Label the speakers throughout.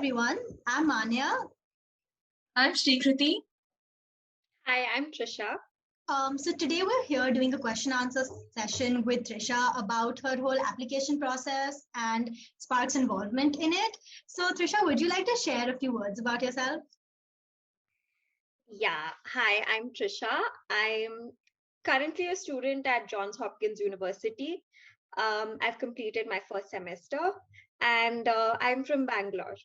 Speaker 1: everyone. I'm Anya.
Speaker 2: I'm Shrikriti.
Speaker 3: Hi, I'm Trisha.
Speaker 1: So today we're here doing a question answer session with Trisha about her whole application process and Spark's involvement in it. So Trisha, would you like to share a few words about yourself?
Speaker 3: Yeah, hi, I'm Trisha. I'm currently a student at Johns Hopkins University. I've completed my first semester and I'm from Bangalore.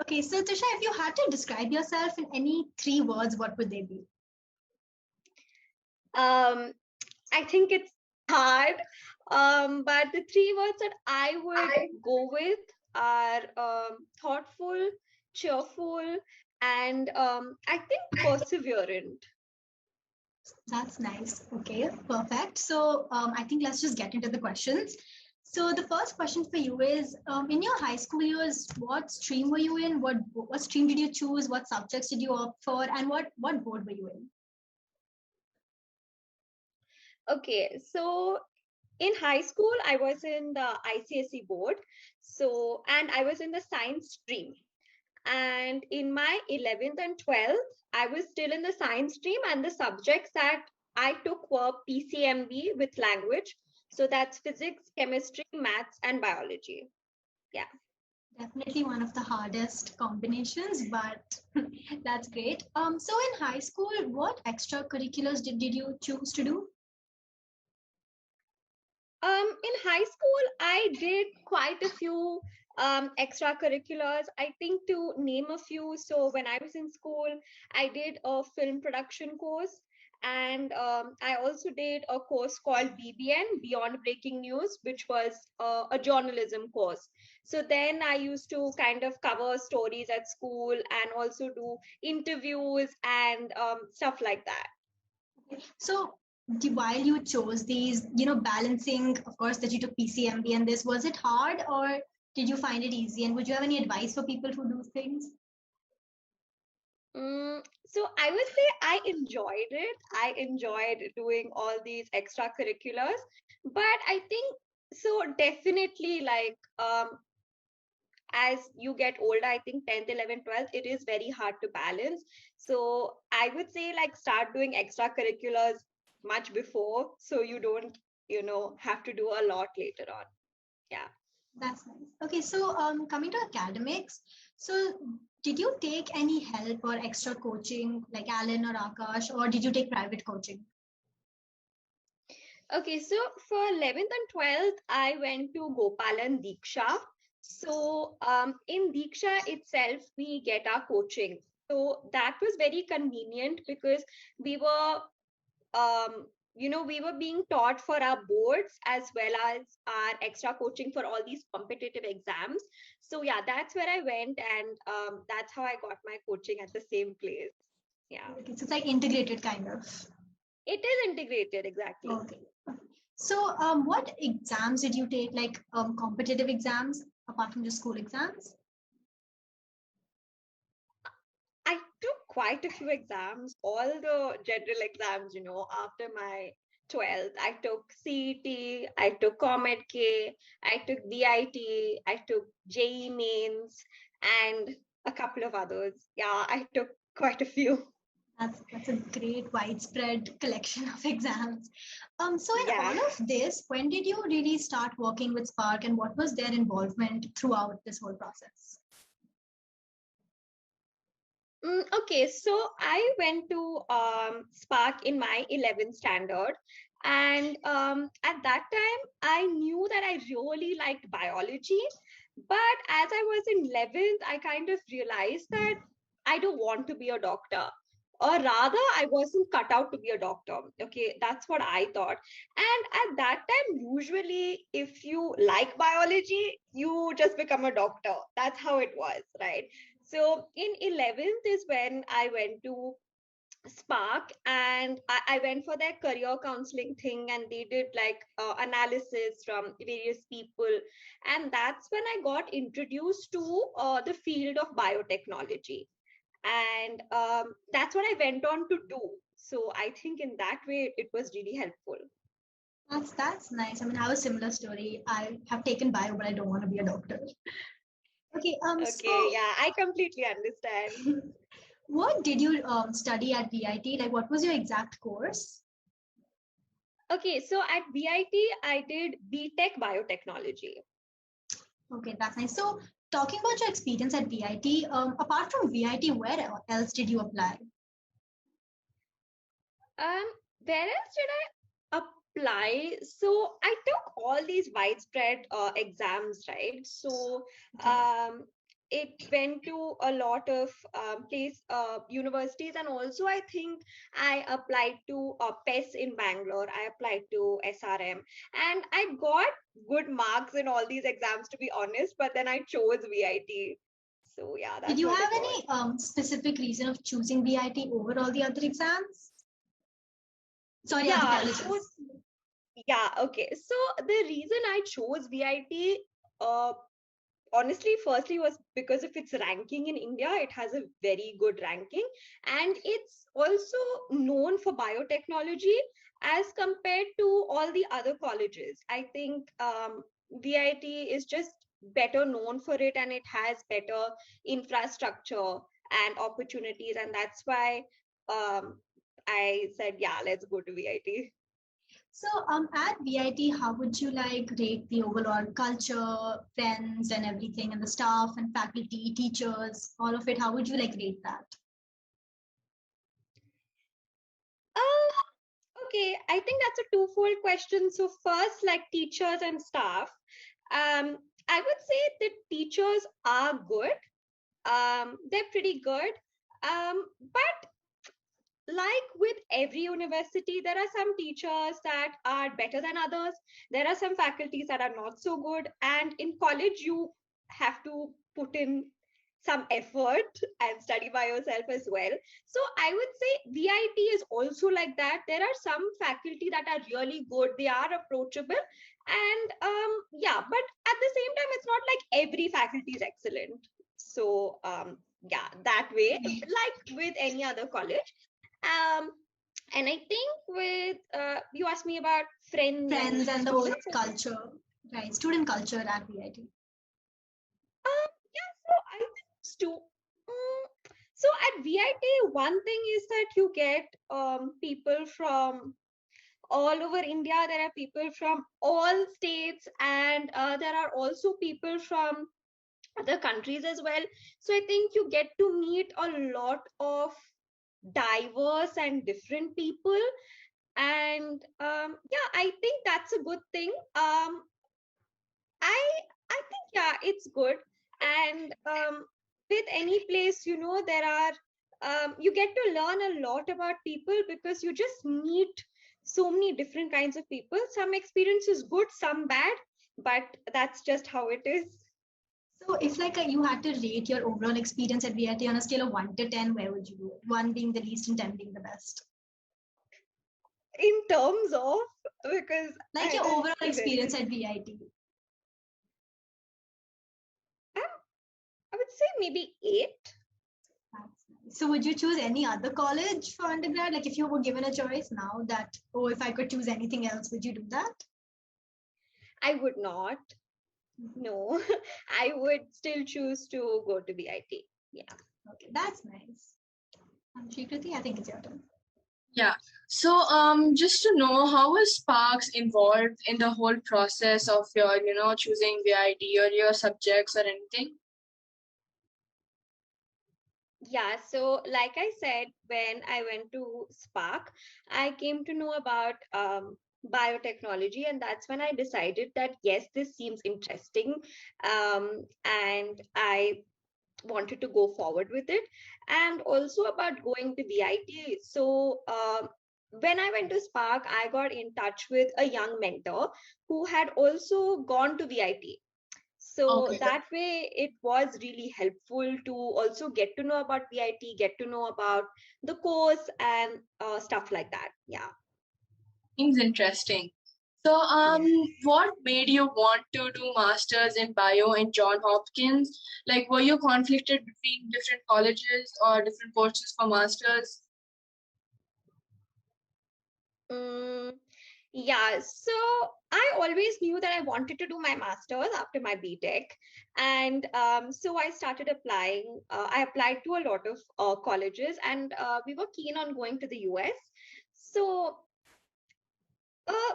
Speaker 1: Okay, so Trisha, if you had to describe yourself in any 3 words, what would they be?
Speaker 3: I think it's hard, but the 3 words that I would go with are thoughtful, cheerful, and I think perseverant.
Speaker 1: That's nice. Okay, perfect. So I think let's just get into the questions. So the first question for you is, in your high school years, what stream were you in? What stream did you choose? What subjects did you opt for? And what board were you in?
Speaker 3: Okay, so in high school, I was in the ICSE board. And I was in the science stream. And in my 11th and 12th, I was still in the science stream, and the subjects that I took were PCMB with language. So that's physics, chemistry, maths, and biology. Yeah.
Speaker 1: Definitely one of the hardest combinations, but that's great. So in high school, what extracurriculars did you choose to do?
Speaker 3: In high school, I did quite a few extracurriculars. I think to name a few. So when I was in school, I did a film production course, and I also did a course called BBN, Beyond Breaking News, which was a journalism course. So then I used to kind of cover stories at school and also do interviews and stuff like that.
Speaker 1: So while you chose these, balancing, of course, that you took PCMB and this, was it hard or did you find it easy? And would you have any advice for people who do things?
Speaker 3: So I would say I enjoyed it. I enjoyed doing all these extracurriculars, but I think so definitely like as you get older, I think 10th, 11th, 12th, it is very hard to balance. So I would say like start doing extracurriculars much before so you don't, have to do a lot later on. Yeah.
Speaker 1: That's nice. Okay, so coming to academics, so did you take any help or extra coaching like Alan or Akash, or did you take private coaching?
Speaker 3: Okay, so for 11th and 12th, I went to Gopal and Diksha. So in Diksha itself, we get our coaching. So that was very convenient because we were, we were being taught for our boards as well as our extra coaching for all these competitive exams. So yeah, that's where I went, and that's how I got my coaching at the same place. Yeah.
Speaker 1: Okay, so it's like integrated kind of.
Speaker 3: It is integrated, exactly.
Speaker 1: Okay. So what exams did you take, like competitive exams apart from just school exams?
Speaker 3: I took quite a few exams, all the general exams, after my 12th. I took CET, I took ComEd-K, I took VIT, I took JEE mains, and a couple of others. Yeah, I took quite a few.
Speaker 1: That's a great widespread collection of exams. So in
Speaker 3: Yeah.
Speaker 1: all of this, when did you really start working with Spark and what was their involvement throughout this whole process?
Speaker 3: Okay, so I went to Spark in my 11th standard. And at that time, I knew that I really liked biology. But as I was in 11th, I kind of realized that I don't want to be a doctor. Or rather, I wasn't cut out to be a doctor. Okay, that's what I thought. And at that time, usually, if you like biology, you just become a doctor. That's how it was, right? So in 11th is when I went to Spark, and I went for their career counseling thing, and they did like analysis from various people. And that's when I got introduced to the field of biotechnology. And that's what I went on to do. So I think in that way, it was really helpful.
Speaker 1: That's nice. I mean, I have a similar story. I have taken bio, but I don't want to be a doctor. Okay.
Speaker 3: Okay, yeah, I completely understand.
Speaker 1: What did you study at VIT? Like, what was your exact course?
Speaker 3: Okay, so at VIT, I did BTech Biotechnology.
Speaker 1: Okay, that's nice. So, talking about your experience at VIT, apart from VIT, where else did you apply?
Speaker 3: Um, where else did I apply? So I took all these widespread exams, right? So
Speaker 1: Okay.
Speaker 3: it went to a lot of universities, and also I think I applied to PES in Bangalore. I applied to SRM, and I got good marks in all these exams, to be honest. But then I chose VIT. So yeah,
Speaker 1: Did
Speaker 3: that's
Speaker 1: you
Speaker 3: what
Speaker 1: have
Speaker 3: it was.
Speaker 1: any specific reason of choosing VIT over all the other exams? Sorry, other
Speaker 3: Yeah, so
Speaker 1: colleges.
Speaker 3: yeah, okay. So the reason I chose VIT, uh, honestly, firstly was because of its ranking in India. It has a very good ranking, and it's also known for biotechnology as compared to all the other colleges. I think VIT is just better known for it, and it has better infrastructure and opportunities, and that's why I said, yeah, let's go to VIT.
Speaker 1: So, at VIT, how would you like rate the overall culture, friends, and everything, and the staff and faculty, teachers, all of it? How would you like rate that?
Speaker 3: Okay, I think that's a twofold question. So first, like teachers and staff, I would say that teachers are good. They're pretty good. But like with every university, there are some teachers that are better than others. There are some faculties that are not so good. And in college, you have to put in some effort and study by yourself as well. So I would say VIT is also like that. There are some faculty that are really good. They are approachable. And yeah, but at the same time, it's not like every faculty is excellent. So yeah, that way, like with any other college. Um, and I think with you asked me about friends and
Speaker 1: Friends and the whole
Speaker 3: students.
Speaker 1: culture, right? Student culture at VIT.
Speaker 3: Yeah, so I think so at VIT, one thing is that you get people from all over India. There are people from all states, and there are also people from other countries as well. So I think you get to meet a lot of diverse and different people, and yeah, I think that's a good thing. I think yeah, it's good. And with any place, there are you get to learn a lot about people because you just meet so many different kinds of people. Some experience is good, some bad, but that's just how it is.
Speaker 1: So, if like you had to rate your overall experience at VIT on a scale of 1 to 10, where would you do it? 1 being the least and 10 being the best.
Speaker 3: In terms of, because
Speaker 1: Like
Speaker 3: I
Speaker 1: your
Speaker 3: didn't
Speaker 1: overall
Speaker 3: even,
Speaker 1: experience at VIT.
Speaker 3: I would say maybe 8.
Speaker 1: That's nice. So, would you choose any other college for undergrad? Like, if you were given a choice now that, oh, if I could choose anything else, would you do that?
Speaker 3: I would not. No, I would still choose to go to VIT. Yeah.
Speaker 1: Okay, that's nice. Shrikriti, I think it's your turn.
Speaker 2: Yeah. So, just to know, how was Sparks involved in the whole process of your, choosing VIT or your subjects or anything?
Speaker 3: Yeah, so like I said, when I went to Spark, I came to know about biotechnology, and that's when I decided that yes, this seems interesting, and I wanted to go forward with it. And also about going to VIT. So when I went to Spark, I got in touch with a young mentor who had also gone to VIT. So
Speaker 2: Okay.
Speaker 3: that way it was really helpful to also get to know about VIT, get to know about the course and stuff like that. Yeah.
Speaker 2: Seems interesting. So,
Speaker 3: Yeah.
Speaker 2: what made you want to do masters in bio in John Hopkins? Like, were you conflicted between different colleges or different courses for masters?
Speaker 3: Mm, yeah. So I always knew that I wanted to do my master's after my BTech. And so I started applying. I applied to a lot of colleges, and we were keen on going to the US. So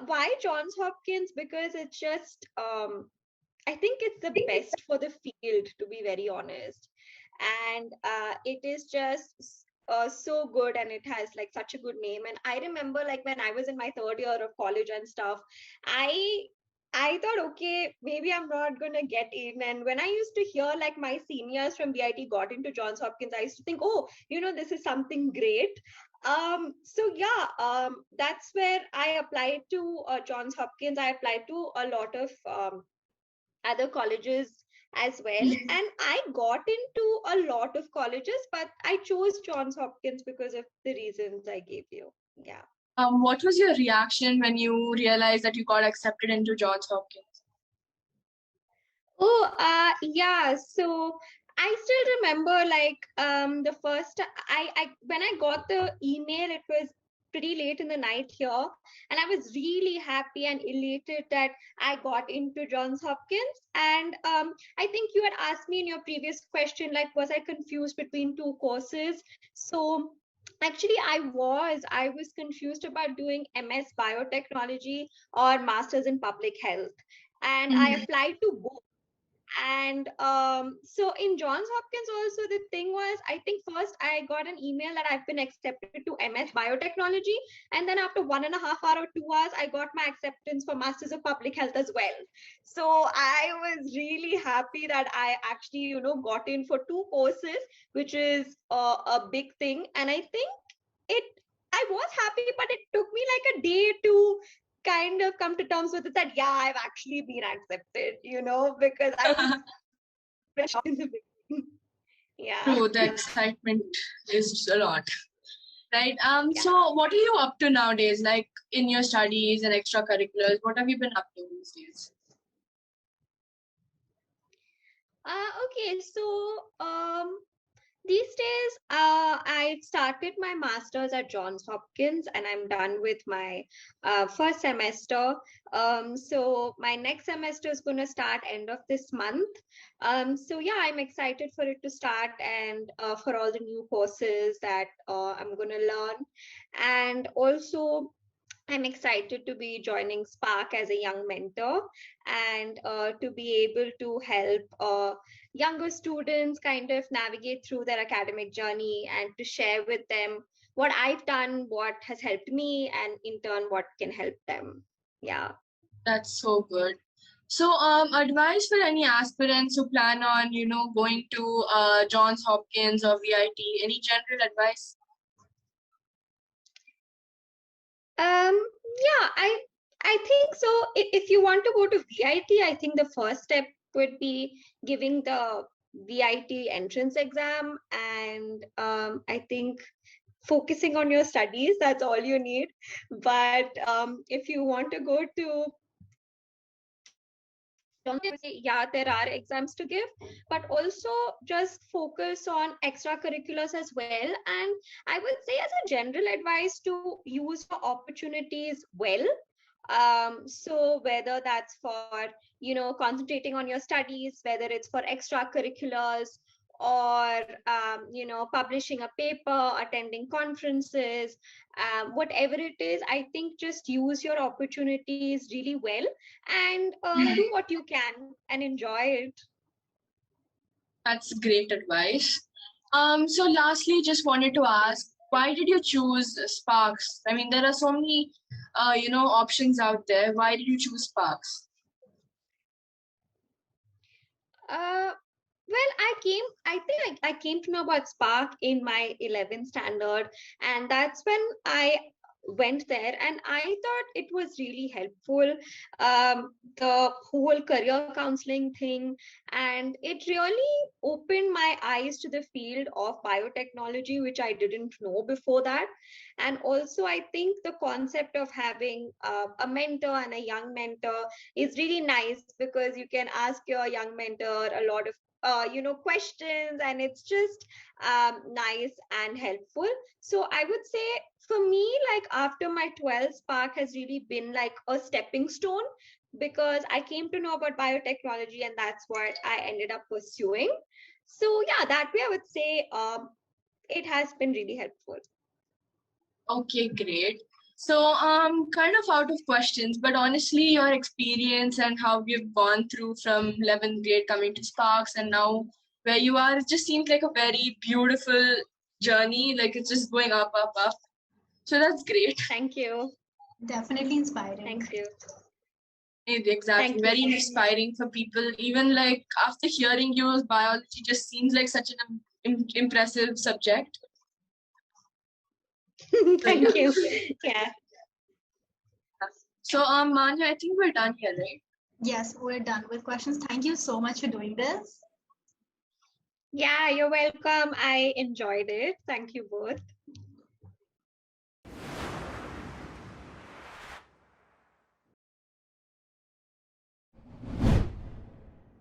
Speaker 3: why Johns Hopkins? Because it's just, I think it's the best for the field, to be very honest. And it is just so good, and it has like such a good name. And I remember, like, when I was in my third year of college and stuff, I I thought, okay, maybe I'm not gonna get in. And when I used to hear like my seniors from VIT got into Johns Hopkins, I used to think, oh, this is something great. So yeah, that's where I applied to Johns Hopkins. I applied to a lot of other colleges as well, and I got into a lot of colleges, but I chose Johns Hopkins because of the reasons I gave you. Yeah.
Speaker 2: What was your reaction when you realized that you got accepted into Johns Hopkins?
Speaker 3: Oh, yeah. So I still remember, like, the first I when I got the email, it was pretty late in the night here, and I was really happy and elated that I got into Johns Hopkins. And I think you had asked me in your previous question, like, was I confused between two courses? So actually, I was confused about doing MS Biotechnology or Masters in Public Health, and I applied to both. And so in Johns Hopkins also, the thing was, I think first I got an email that I've been accepted to MS Biotechnology, and then after 1.5 hours or 2 hours, I got my acceptance for Masters of Public Health as well. So I was really happy that I actually got in for two courses, which is a big thing. And I think it I was happy, but it took me like a day to kind of come to terms with it, that yeah, I've actually been accepted, because I was very shocked in the beginning. Yeah.
Speaker 2: True, the excitement is a lot. Right.
Speaker 3: Yeah.
Speaker 2: So what are you up to nowadays? Like in your studies and extracurriculars, what have you been up to these days?
Speaker 3: Okay, so these days, I started my master's at Johns Hopkins, and I'm done with my first semester. So my next semester is going to start end of this month. So yeah, I'm excited for it to start, and for all the new courses that I'm going to learn. And also, I'm excited to be joining Spark as a young mentor, and to be able to help younger students kind of navigate through their academic journey, and to share with them what I've done, what has helped me, and in turn, what can help them. Yeah.
Speaker 2: That's so good. So, advice for any aspirants who plan on, going to Johns Hopkins or VIT, any general advice?
Speaker 3: Yeah, I think so. If you want to go to VIT, I think the first step would be giving the VIT entrance exam, and I think focusing on your studies, that's all you need. But if you want to go to yeah, there are exams to give, but also just focus on extracurriculars as well. And I would say, as a general advice, to use your opportunities well. So whether that's for concentrating on your studies, whether it's for extracurriculars, or publishing a paper, attending conferences, whatever it is, I think just use your opportunities really well, and do what you can and enjoy it.
Speaker 2: That's great advice. So lastly, just wanted to ask, why did you choose Sparks? I mean, there are so many, options out there. Why did you choose Sparks?
Speaker 3: Well, I think I came to know about Spark in my 11th standard, and that's when I went there, and I thought it was really helpful. The whole career counseling thing, and it really opened my eyes to the field of biotechnology, which I didn't know before that. And also, I think the concept of having a mentor and a young mentor is really nice, because you can ask your young mentor a lot of questions, and it's just nice and helpful. So I would say for me, like after my 12th, Spark has really been like a stepping stone, because I came to know about biotechnology and that's what I ended up pursuing. So yeah, that way I would say it has been really helpful.
Speaker 2: Okay, great. So, kind of out of questions, but honestly, your experience and how you've gone through from 11th grade coming to Sparks and now where you are, it just seems like a very beautiful journey. Like it's just going up, up, up. So that's great.
Speaker 3: Thank you.
Speaker 1: Definitely inspiring.
Speaker 3: Thank you.
Speaker 2: Exactly.
Speaker 3: Thank
Speaker 2: Very
Speaker 3: you.
Speaker 2: inspiring for people. Even like after hearing you, biology just seems like such an impressive subject.
Speaker 3: Thank you. Yeah.
Speaker 2: So, Manya, I think we're done here, right?
Speaker 1: Yes, we're done with questions. Thank you so much for doing this.
Speaker 3: Yeah, you're welcome. I enjoyed it. Thank you both.